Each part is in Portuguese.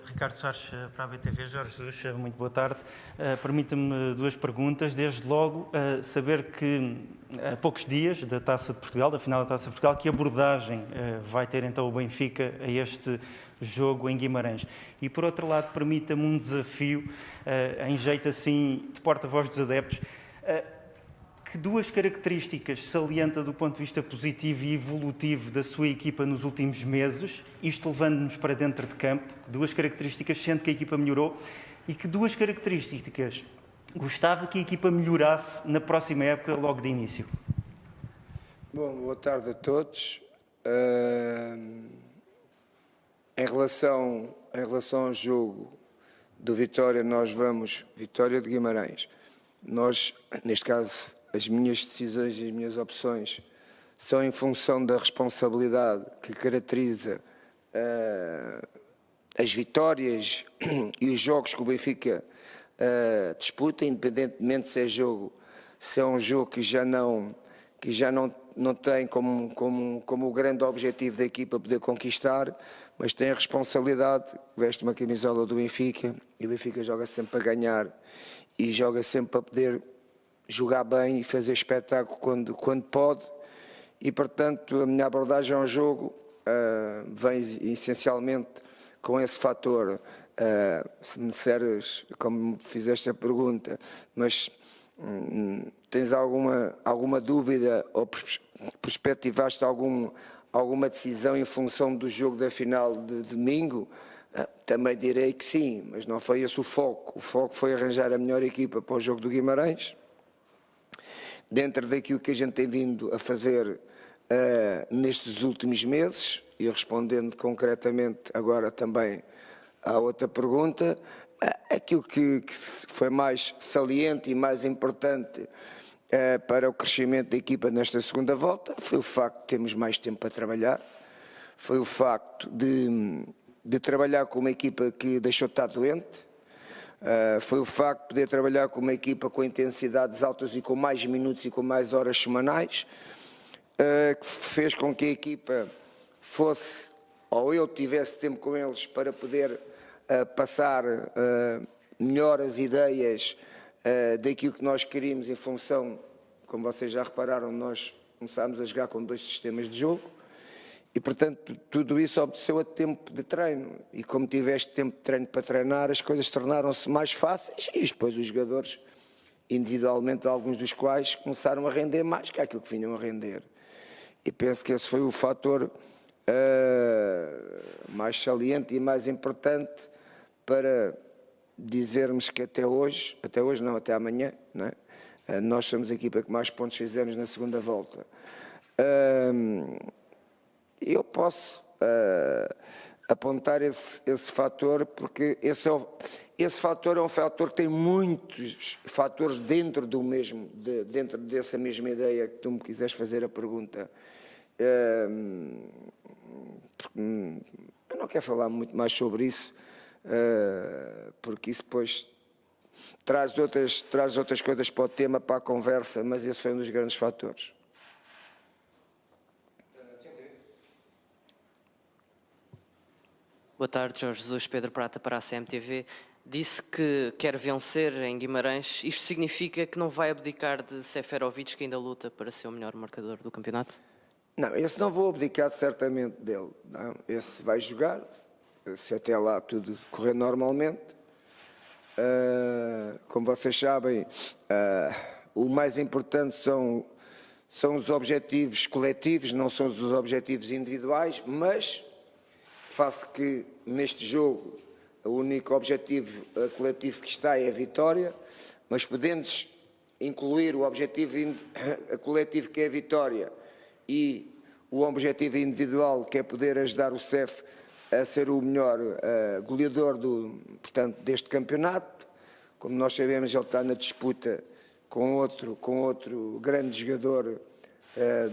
Ricardo Soares para a BTV. Jorge Jesus, muito boa tarde. Permita-me duas perguntas. Desde logo, saber que a poucos dias da Taça de Portugal, da final da Taça de Portugal, que abordagem vai ter então o Benfica a este jogo em Guimarães? E por outro lado, permita-me um desafio, em jeito assim de porta-voz dos adeptos. Que duas características salienta do ponto de vista positivo e evolutivo da sua equipa nos últimos meses, isto levando-nos para dentro de campo, duas características sendo que a equipa melhorou, e que duas características gostava que a equipa melhorasse na próxima época, logo de início? Bom, boa tarde a todos. Em relação ao jogo do Vitória, nós vamos Vitória de Guimarães. Nós, neste caso, as minhas decisões e as minhas opções são em função da responsabilidade que caracteriza as vitórias e os jogos que o Benfica disputa, independentemente se é um jogo que já não tem como o grande objetivo da equipa poder conquistar, mas tem a responsabilidade, veste uma camisola do Benfica e o Benfica joga sempre para ganhar e joga sempre para poder jogar bem e fazer espetáculo quando pode, e portanto a minha abordagem ao jogo vem essencialmente com esse fator. Se me disseres, como me fizeste a pergunta, mas tens alguma dúvida ou perspectivaste alguma decisão em função do jogo da final de domingo? Também direi que sim, mas não foi esse o foco. O foco foi arranjar a melhor equipa para o jogo do Guimarães, dentro daquilo que a gente tem vindo a fazer nestes últimos meses, e respondendo concretamente agora também à outra pergunta, aquilo que foi mais saliente e mais importante para o crescimento da equipa nesta segunda volta foi o facto de termos mais tempo para trabalhar, foi o facto de trabalhar com uma equipa que deixou de estar doente, foi o facto de poder trabalhar com uma equipa com intensidades altas e com mais minutos e com mais horas semanais, que fez com que a equipa fosse, ou eu tivesse tempo com eles para poder passar melhor as ideias daquilo que nós queríamos em função, como vocês já repararam, nós começámos a jogar com 2 sistemas de jogo e, portanto, tudo isso obedeceu a tempo de treino, e como tiveste tempo de treino para treinar, as coisas tornaram-se mais fáceis e depois os jogadores, individualmente, alguns dos quais começaram a render mais que aquilo que vinham a render, e penso que esse foi o fator mais saliente e mais importante para dizermos que até amanhã, não é? Nós somos a equipa que mais pontos fizemos na segunda volta. Eu posso apontar esse fator, porque esse fator é um fator que tem muitos fatores dentro dessa mesma ideia que tu me quiseres fazer a pergunta. Eu não quero falar muito mais sobre isso, porque isso depois traz outras coisas para o tema, para a conversa, mas esse foi um dos grandes fatores. Boa tarde, Jorge Jesus, Pedro Prata para a CMTV. Disse que quer vencer em Guimarães. Isto significa que não vai abdicar de Seferovic, que ainda luta para ser o melhor marcador do campeonato? Não, esse não vou abdicar certamente dele. Não. Esse vai jogar, se até lá tudo correr normalmente. Como vocês sabem, o mais importante são os objetivos coletivos, não são os objetivos individuais, mas faço que neste jogo o único objetivo coletivo que está é a vitória, mas podendo incluir o objetivo coletivo que é a vitória e o objetivo individual que é poder ajudar o CEF a ser o melhor goleador deste campeonato. Como nós sabemos, ele está na disputa com outro grande jogador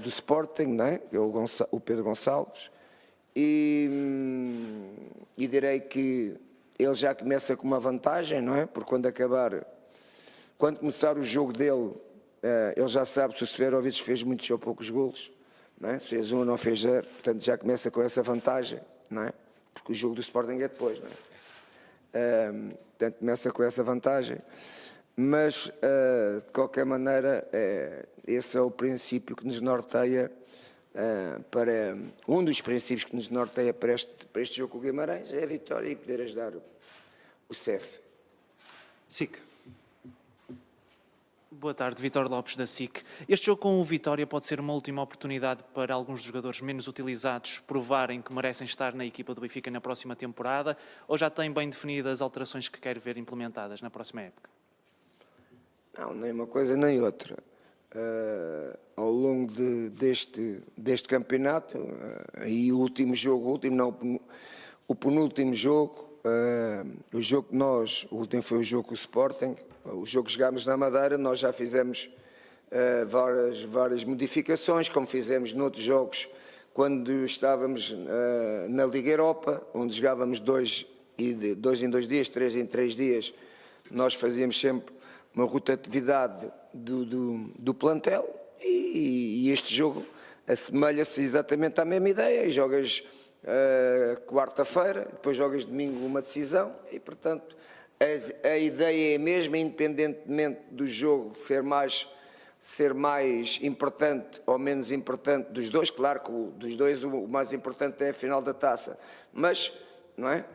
do Sporting, não é? Que é o Pedro Gonçalves, e direi que ele já começa com uma vantagem, não é? Porque quando começar o jogo dele, ele já sabe se o Seferovic fez muitos ou poucos golos, não é? Se fez 1 ou não fez 0, portanto já começa com essa vantagem, não é? porque o jogo do Sporting é depois, não é? Portanto, começa com essa vantagem, mas, de qualquer maneira, esse é o princípio que nos norteia, um dos princípios que nos norteia para este jogo com o Guimarães, é a vitória e poder ajudar o CEF. SIC. Boa tarde, Vítor Lopes da SIC. Este jogo com o Vitória pode ser uma última oportunidade para alguns dos jogadores menos utilizados provarem que merecem estar na equipa do Benfica na próxima temporada, ou já tem bem definidas as alterações que quer ver implementadas na próxima época? Não, nem uma coisa nem outra. Ao longo deste campeonato, e o penúltimo jogo, o jogo que o último foi o jogo com o Sporting, o jogo que jogámos na Madeira, nós já fizemos várias modificações, como fizemos noutros jogos, quando estávamos na Liga Europa, onde jogávamos 2 em 2 dias, 3 em 3 dias, nós fazíamos sempre uma rotatividade do plantel, e este jogo assemelha-se exatamente à mesma ideia. Jogas quarta-feira, depois jogas domingo uma decisão, e portanto a ideia é a mesma, independentemente do jogo ser mais importante ou menos importante dos dois. Claro que dos dois o mais importante é a final da taça, mas não é?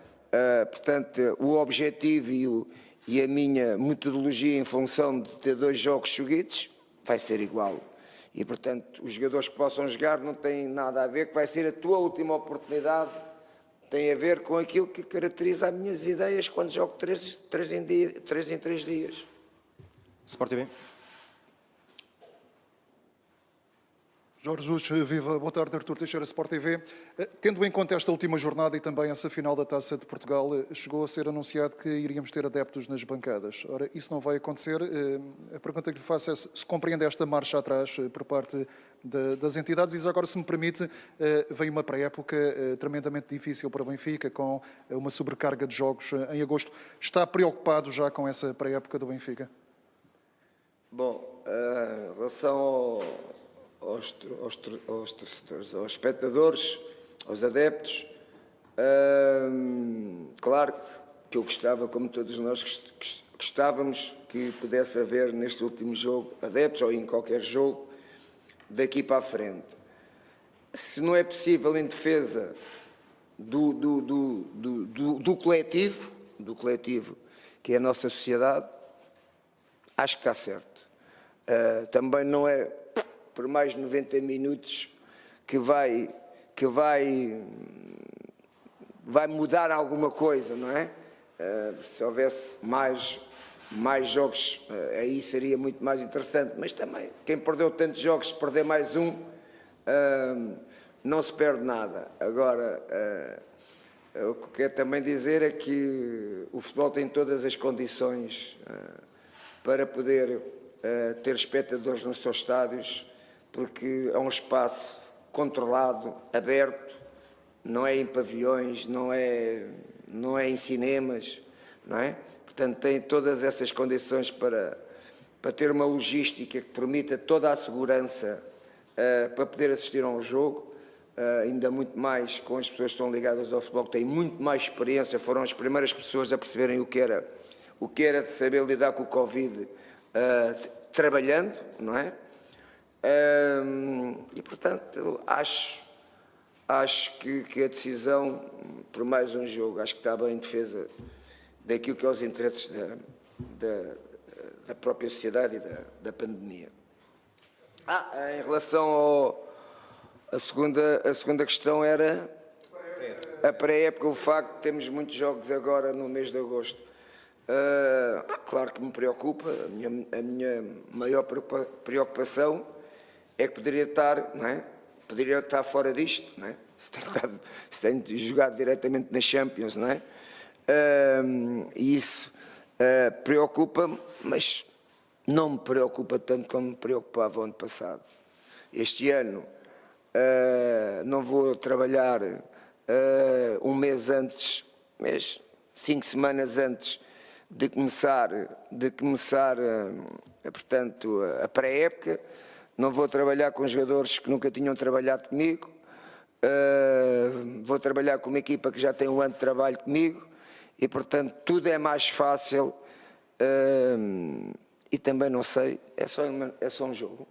Portanto, o objetivo e a minha metodologia em função de ter 2 jogos seguidos vai ser igual. E, portanto, os jogadores que possam jogar não têm nada a ver, que vai ser a tua última oportunidade, tem a ver com aquilo que caracteriza as minhas ideias quando jogo 3 em 3 dias. Sport TV. Jorge Jesus, viva, boa tarde, Artur Teixeira, Sport TV. Tendo em conta esta última jornada e também essa final da Taça de Portugal, chegou a ser anunciado que iríamos ter adeptos nas bancadas. Ora, isso não vai acontecer. A pergunta que lhe faço é se compreende esta marcha atrás por parte das entidades. E já agora, se me permite, vem uma pré-época tremendamente difícil para o Benfica, com uma sobrecarga de jogos em agosto. Está preocupado já com essa pré-época do Benfica? Bom, em relação aos torcedores, aos espectadores, aos adeptos, claro que eu gostava, como todos nós gostávamos, que pudesse haver neste último jogo adeptos, ou em qualquer jogo, daqui para a frente. Se não é possível em defesa do coletivo, que é a nossa sociedade, acho que está certo. Também não é por mais 90 minutos que vai mudar alguma coisa, não é? Se houvesse mais jogos, aí seria muito mais interessante, mas também, quem perdeu tantos jogos, se perder mais um, não se perde nada. Agora, o que quero também dizer é que o futebol tem todas as condições para poder ter espectadores nos seus estádios, porque é um espaço controlado, aberto, não é em pavilhões, não é em cinemas, não é? Portanto, tem todas essas condições para ter uma logística que permita toda a segurança para poder assistir a um jogo, ainda muito mais com as pessoas que estão ligadas ao futebol, que têm muito mais experiência, foram as primeiras pessoas a perceberem o que era de saber lidar com o Covid trabalhando, não é? E, portanto, acho que a decisão, por mais um jogo, acho que está bem em defesa daquilo que é os interesses da própria sociedade e da pandemia. Em relação à segunda questão era a pré-época, o facto de termos muitos jogos agora no mês de agosto. Claro que me preocupa, a minha maior preocupação é que poderia estar, não é? Poderia estar fora disto, não é? Se tem jogado diretamente na Champions, não é? E isso preocupa-me, mas não me preocupa tanto como me preocupava o ano passado. Este ano não vou trabalhar um mês antes, mas 5 semanas antes de começar portanto, a pré-época. Não vou trabalhar com jogadores que nunca tinham trabalhado comigo, vou trabalhar com uma equipa que já tem um ano de trabalho comigo e, portanto, tudo é mais fácil. E também não sei, é só um jogo.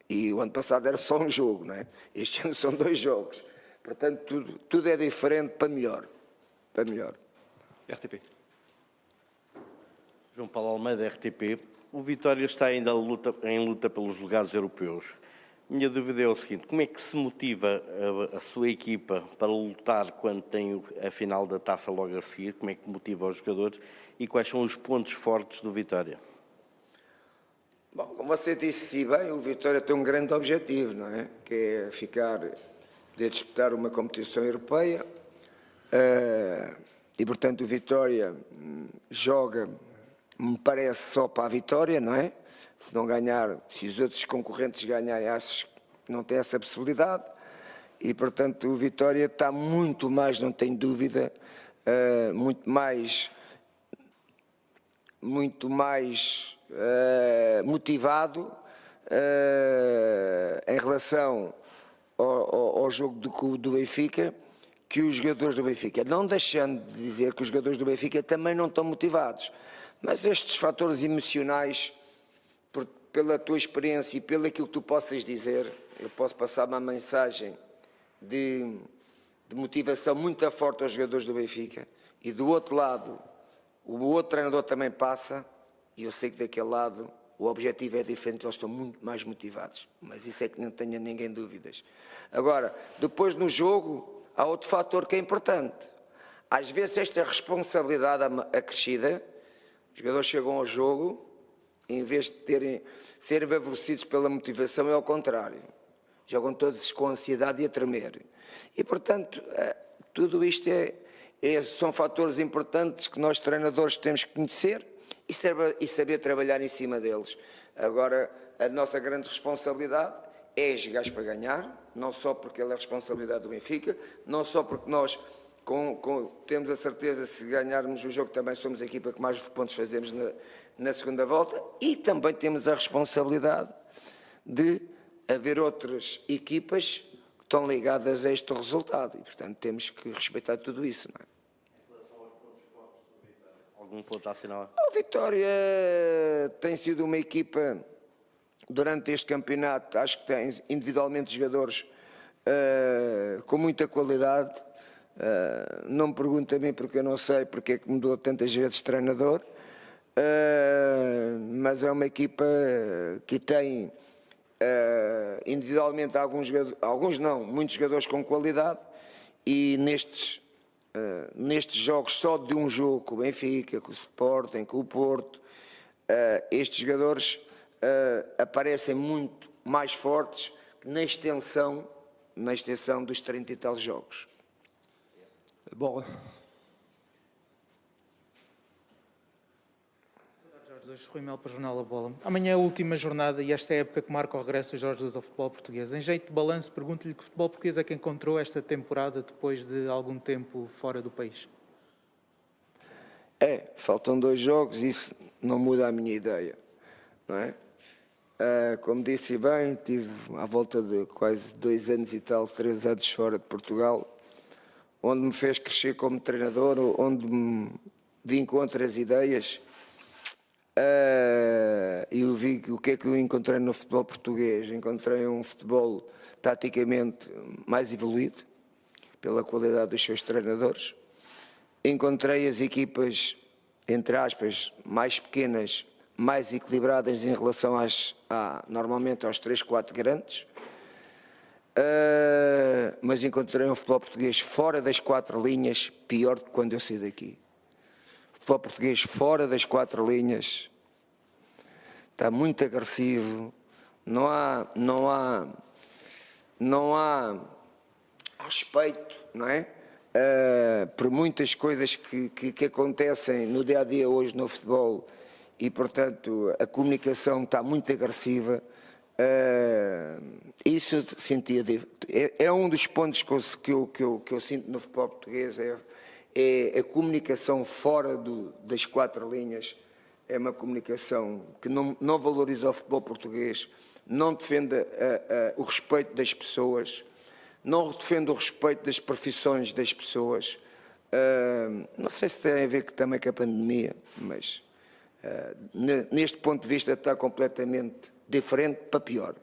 E o ano passado era só um jogo, não é? Este ano são 2 jogos. Portanto, tudo é diferente para melhor. Para melhor. RTP. João Paulo Almeida, RTP. O Vitória está ainda em luta pelos lugares europeus. Minha dúvida é o seguinte: como é que se motiva a sua equipa para lutar quando tem a final da taça logo a seguir? Como é que motiva os jogadores e quais são os pontos fortes do Vitória? Bom, como você disse bem, o Vitória tem um grande objetivo, não é? Que é poder disputar uma competição europeia. E, portanto, o Vitória joga, me parece, só para a vitória, não é? Se não ganhar, se os outros concorrentes ganharem, acho que não tem essa possibilidade. E, portanto, o Vitória está muito mais, não tenho dúvida, muito mais motivado em relação ao jogo do Benfica que os jogadores do Benfica. Não deixando de dizer que os jogadores do Benfica também não estão motivados. Mas estes fatores emocionais, pela tua experiência e pelo aquilo que tu possas dizer, eu posso passar uma mensagem de motivação muito forte aos jogadores do Benfica. E do outro lado, o outro treinador também passa, e eu sei que daquele lado o objetivo é diferente, eles estão muito mais motivados. Mas isso é que não tenha ninguém dúvidas. Agora, depois no jogo, há outro fator que é importante. Às vezes esta responsabilidade acrescida, os jogadores chegam ao jogo, em vez de serem favorecidos pela motivação, é ao contrário. Jogam todos com ansiedade e a tremer. E, portanto, tudo isto são fatores importantes que nós, treinadores, temos que conhecer e saber trabalhar em cima deles. Agora, a nossa grande responsabilidade é jogar para ganhar, não só porque ela é a responsabilidade do Benfica, não só porque nós temos a certeza, se ganharmos o jogo, também somos a equipa que mais pontos fazemos na segunda volta, e também temos a responsabilidade de haver outras equipas que estão ligadas a este resultado e, portanto, temos que respeitar tudo isso, não é? Em relação aos pontos fortes do Vitória, algum ponto a assinalar? O Vitória tem sido uma equipa, durante este campeonato, acho que tem individualmente jogadores com muita qualidade. Não me pergunte a mim porque eu não sei porque é que mudou tantas vezes de treinador, mas é uma equipa que tem individualmente muitos jogadores com qualidade, e nestes jogos, só de um jogo, com o Benfica, com o Sporting, com o Porto, estes jogadores aparecem muito mais fortes que na extensão dos 30 e tal jogos. Bola. Jorge Jesus, Rui Mel para o Jornal A Bola. Amanhã é a última jornada e esta é a época que marca o regresso de Jorge Jesus ao futebol português. Em jeito de balanço, pergunto-lhe que futebol português é que encontrou esta temporada depois de algum tempo fora do país? Faltam 2 jogos, isso não muda a minha ideia, não é? Como disse bem, tive à volta de quase 2 anos e tal, 3 anos fora de Portugal, onde me fez crescer como treinador, onde me vim com outras ideias. Eu vi o que é que eu encontrei no futebol português. Encontrei um futebol taticamente mais evoluído, pela qualidade dos seus treinadores. Encontrei as equipas, entre aspas, mais pequenas, mais equilibradas em relação normalmente aos 3, 4 grandes. Mas encontrei um futebol português fora das 4 linhas pior do que quando eu saí daqui. O futebol português fora das 4 linhas está muito agressivo, não há respeito, não é? Por muitas coisas que acontecem no dia a dia hoje no futebol, e portanto a comunicação está muito agressiva. Isso sentia, é um dos pontos que eu sinto no futebol português, é a comunicação fora das 4 linhas. É uma comunicação que não valoriza o futebol português, não defende o respeito das pessoas, não defende o respeito das profissões das pessoas. Não sei se tem a ver também com a pandemia, mas neste ponto de vista está completamente diferente para pior.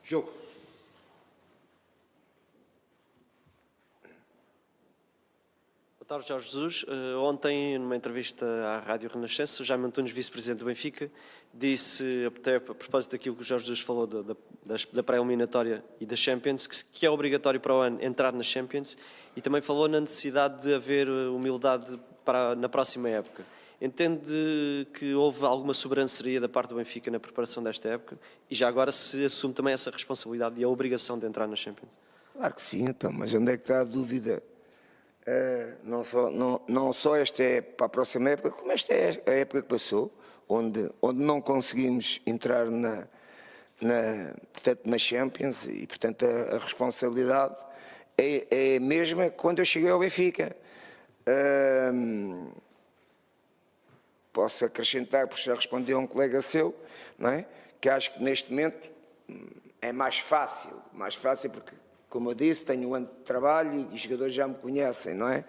Jogo. Boa tarde, Jorge Jesus. Ontem, numa entrevista à Rádio Renascença, o Jaime Antunes, vice-presidente do Benfica, disse, até a propósito daquilo que o Jorge Jesus falou da pré-eliminatória e da Champions, que é obrigatório para o ano entrar na Champions, e também falou na necessidade de haver humildade na próxima época. Entende que houve alguma sobranceria da parte do Benfica na preparação desta época? E já agora se assume também essa responsabilidade e a obrigação de entrar na Champions? Claro que sim, então, mas onde é que está a dúvida? Não só esta é para a próxima época, como esta é a época que passou, onde não conseguimos entrar portanto, na Champions, e portanto a responsabilidade é a mesma quando eu cheguei ao Benfica. Posso acrescentar, porque já respondi a um colega seu, não é? Que acho que neste momento é mais fácil porque, como eu disse, tenho um ano de trabalho e os jogadores já me conhecem, não é?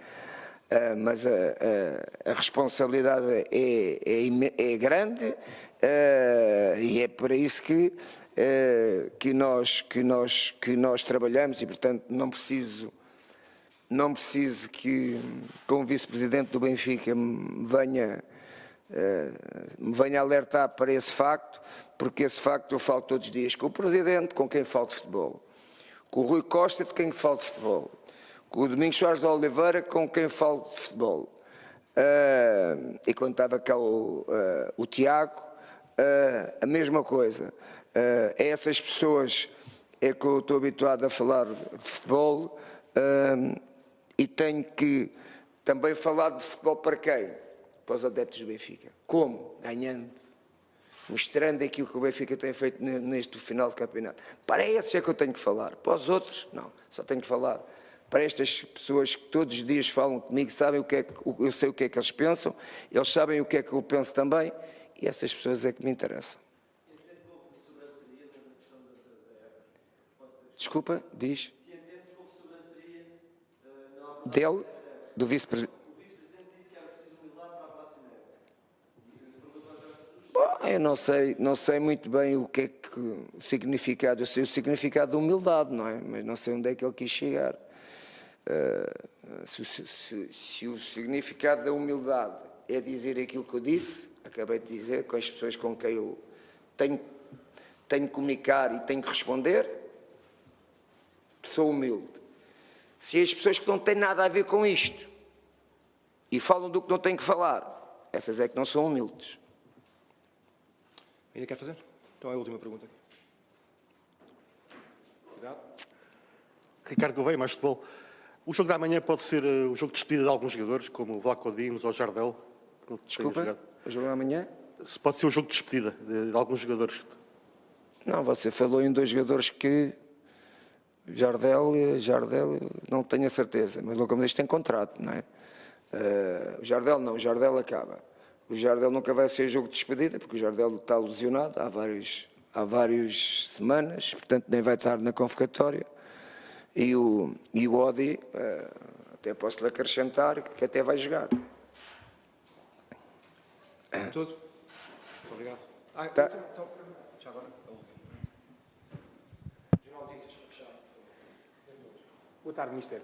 Mas a responsabilidade é grande, e é por isso que nós trabalhamos, e portanto não preciso que, como vice-presidente do Benfica, me venha alertar para esse facto, porque esse facto eu falo todos os dias com o presidente, com quem falo de futebol, com o Rui Costa, de quem falo de futebol, com o Domingos Soares de Oliveira, com quem falo de futebol, e quando estava cá o Tiago, a mesma coisa. É essas pessoas é que eu estou habituado a falar de futebol, e tenho que também falar de futebol para quem? Para os adeptos do Benfica. Como? Ganhando. Mostrando aquilo que o Benfica tem feito neste final de campeonato. Para esses é que eu tenho que falar. Para os outros, não. Só tenho que falar para estas pessoas que todos os dias falam comigo, sabem eu sei o que é que eles pensam, eles sabem o que é que eu penso também, e essas pessoas é que me interessam. Desculpa, diz. Dele, do vice-presidente. Bom, eu não sei muito bem o que é que o significado, eu sei o significado da humildade, não é? Mas não sei onde é que ele quis chegar. Se o significado da humildade é dizer aquilo que eu disse, acabei de dizer, com as pessoas com quem eu tenho que comunicar e tenho que responder, sou humilde. Se as pessoas que não têm nada a ver com isto e falam do que não têm que falar, essas é que não são humildes. Ainda quer fazer? Então é a última pergunta aqui. Obrigado. Ricardo Gouveia, mais futebol. O jogo da manhã pode ser o jogo de despedida de alguns jogadores, como o Vlaco Dimos ou o Jardel. Desculpa, o jogo da manhã? Pode ser o jogo de despedida de alguns jogadores. Não, você falou em dois jogadores que Jardel, não tenho a certeza, mas o como diz tem contrato, não é? O Jardel não, o Jardel acaba. O Jardel nunca vai ser jogo de despedida, porque o Jardel está lesionado há várias semanas, portanto nem vai estar na convocatória. E o Odi, até posso lhe acrescentar, que até vai jogar. É tudo? Muito obrigado. Tá. Então, já agora. Boa tarde, Mister.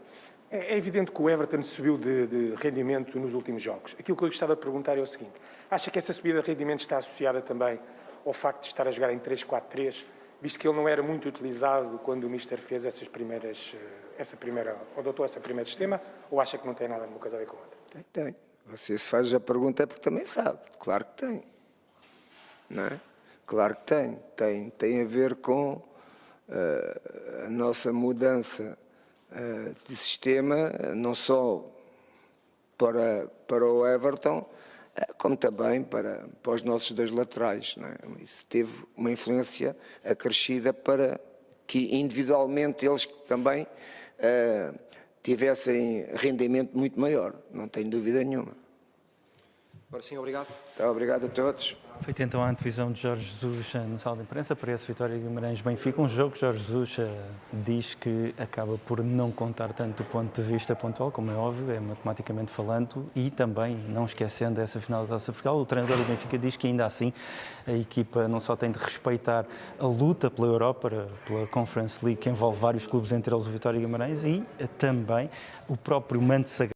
É evidente que o Everton subiu de rendimento nos últimos jogos. Aquilo que eu gostava de perguntar é o seguinte: acha que essa subida de rendimento está associada também ao facto de estar a jogar em 3-4-3, visto que ele não era muito utilizado quando o Mister fez adotou esse primeiro sistema, ou acha que não tem nada uma coisa a ver com outra? Tem. Você se faz a pergunta é porque também sabe. Claro que tem. Não é? Claro que tem. Tem a ver com a nossa mudança de sistema, não só para o Everton, como também para os nossos dois laterais. Não é? Isso teve uma influência acrescida para que individualmente eles também tivessem rendimento muito maior, não tenho dúvida nenhuma. Agora sim, obrigado. Então, obrigado a todos. Feita então a antevisão de Jorge Jesus na sala de imprensa para esse Vitória Guimarães-Benfica, um jogo que Jorge Jesus diz que acaba por não contar tanto do ponto de vista pontual, como é óbvio, é matematicamente falando, e também, não esquecendo essa final da Taça de Portugal, o treinador do Benfica diz que ainda assim a equipa não só tem de respeitar a luta pela Europa, pela Conference League, que envolve vários clubes, entre eles o Vitória Guimarães, e também o próprio manto sagrado